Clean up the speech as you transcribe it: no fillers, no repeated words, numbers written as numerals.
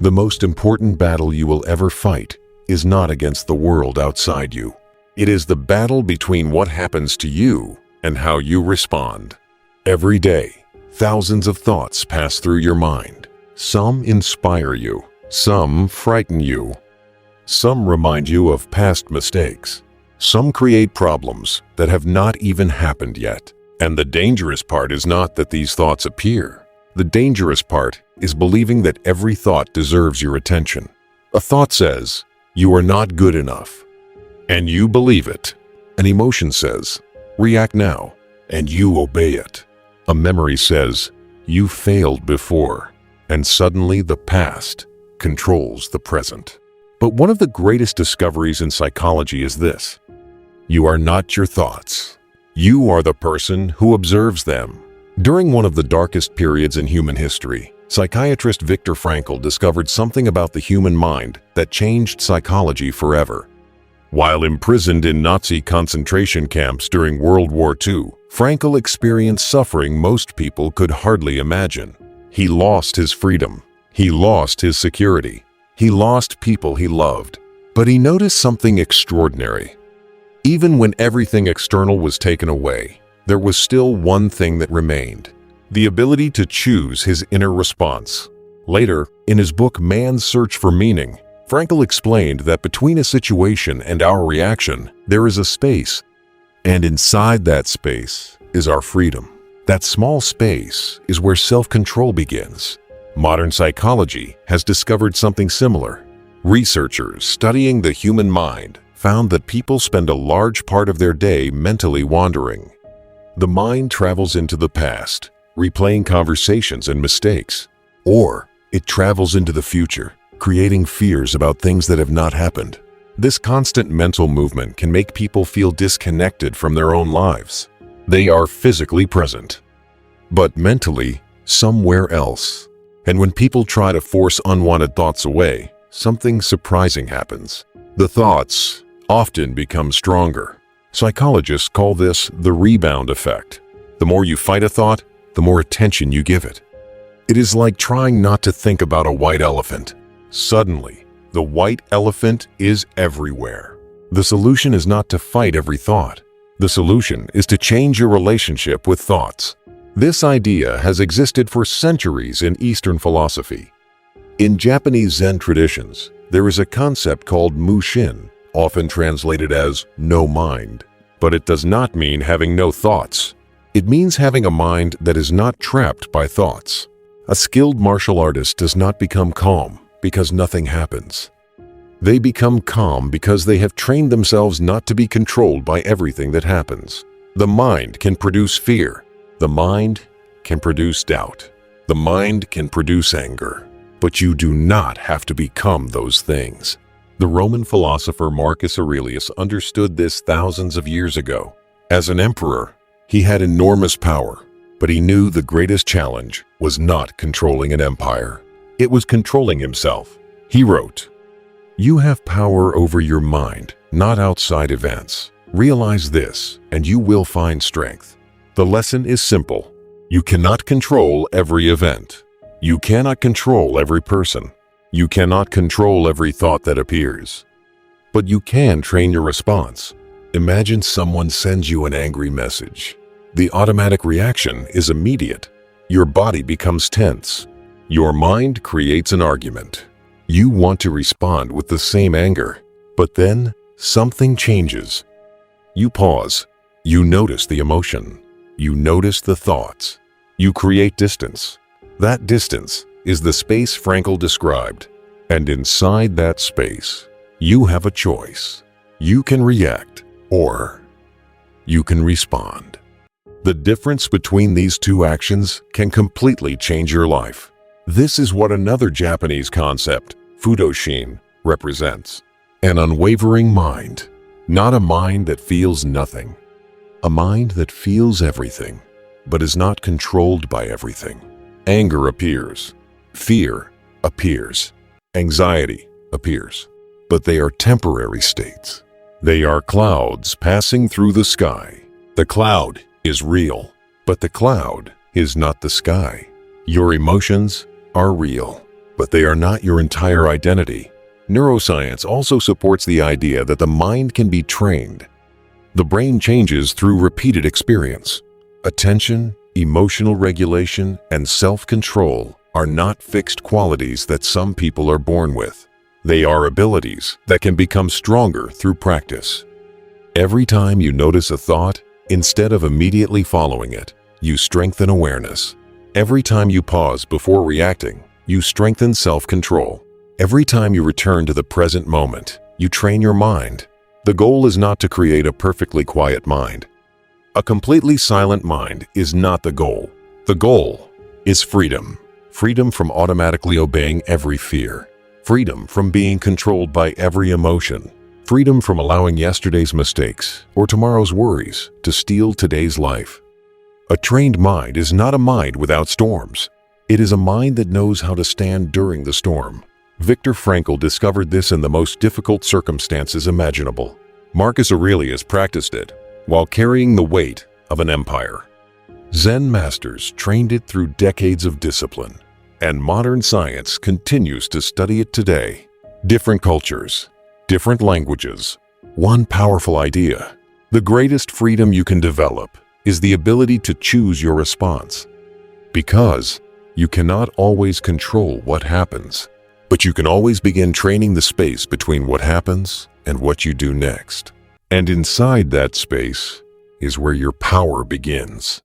The most important battle you will ever fight is not against the world outside you. It is the battle between what happens to you and how you respond. Every day, thousands of thoughts pass through your mind. Some inspire you, some frighten you. Some remind you of past mistakes. Some create problems that have not even happened yet. And the dangerous part is not that these thoughts appear. The dangerous part is believing that every thought deserves your attention. A thought says, "You are not good enough," and you believe it. An emotion says, "React now," and you obey it. A memory says, "You failed before," and suddenly the past controls the present. But one of the greatest discoveries in psychology is this: you are not your thoughts. You are the person who observes them. During one of the darkest periods in human history, psychiatrist Viktor Frankl discovered something about the human mind that changed psychology forever. While imprisoned in Nazi concentration camps during World War II, Frankl experienced suffering most people could hardly imagine. He lost his freedom. He lost his security. He lost people he loved. But he noticed something extraordinary. Even when everything external was taken away, there was still one thing that remained: the ability to choose his inner response. Later, in his book Man's Search for Meaning, Frankl explained that between a situation and our reaction, there is a space. And inside that space is our freedom. That small space is where self-control begins. Modern psychology has discovered something similar. Researchers studying the human mind found that people spend a large part of their day mentally wandering. The mind travels into the past, replaying conversations and mistakes. Or it travels into the future, creating fears about things that have not happened. This constant mental movement can make people feel disconnected from their own lives. They are physically present, but mentally somewhere else. And when people try to force unwanted thoughts away, something surprising happens. The thoughts often become stronger. Psychologists call this the rebound effect. The more you fight a thought, the more attention you give it. It is like trying not to think about a white elephant. Suddenly, the white elephant is everywhere. The solution is not to fight every thought. The solution is to change your relationship with thoughts. This idea has existed for centuries in Eastern philosophy. In Japanese Zen traditions, there is a concept called mushin, often translated as no mind. But it does not mean having no thoughts. It means having a mind that is not trapped by thoughts. A skilled martial artist does not become calm because nothing happens. They become calm because they have trained themselves not to be controlled by everything that happens. The mind can produce fear. The mind can produce doubt. The mind can produce anger. But you do not have to become those things. The Roman philosopher Marcus Aurelius understood this thousands of years ago. As an emperor, he had enormous power, but he knew the greatest challenge was not controlling an empire. It was controlling himself. He wrote, "You have power over your mind, not outside events. Realize this, and you will find strength." The lesson is simple. You cannot control every event. You cannot control every person. You cannot control every thought that appears. But you can train your response. Imagine someone sends you an angry message. The automatic reaction is immediate. Your body becomes tense. Your mind creates an argument. You want to respond with the same anger, but then something changes. You pause. You notice the emotion. You notice the thoughts. You create distance. That distance is the space Frankl described. And inside that space, you have a choice. You can react, or you can respond. The difference between these two actions can completely change your life. This is what another Japanese concept, fudoshin, represents. An unwavering mind, not a mind that feels nothing. A mind that feels everything, but is not controlled by everything. Anger appears. Fear appears. Anxiety appears. But they are temporary states. They are clouds passing through the sky. The cloud is real, but the cloud is not the sky. Your emotions are real, but they are not your entire identity. Neuroscience also supports the idea that the mind can be trained. The brain changes through repeated experience. Attention, emotional regulation, and self-control are not fixed qualities that some people are born with. They are abilities that can become stronger through practice. Every time you notice a thought, instead of immediately following it, you strengthen awareness. Every time you pause before reacting, you strengthen self-control. Every time you return to the present moment, you train your mind. The goal is not to create a perfectly quiet mind. A completely silent mind is not the goal. The goal is freedom. Freedom from automatically obeying every fear. Freedom from being controlled by every emotion. Freedom from allowing yesterday's mistakes or tomorrow's worries to steal today's life. A trained mind is not a mind without storms. It is a mind that knows how to stand during the storm. Viktor Frankl discovered this in the most difficult circumstances imaginable. Marcus Aurelius practiced it while carrying the weight of an empire. Zen masters trained it through decades of discipline, and modern science continues to study it today. Different cultures, different languages, one powerful idea. The greatest freedom you can develop is the ability to choose your response. Because you cannot always control what happens, but you can always begin training the space between what happens and what you do next. And inside that space is where your power begins.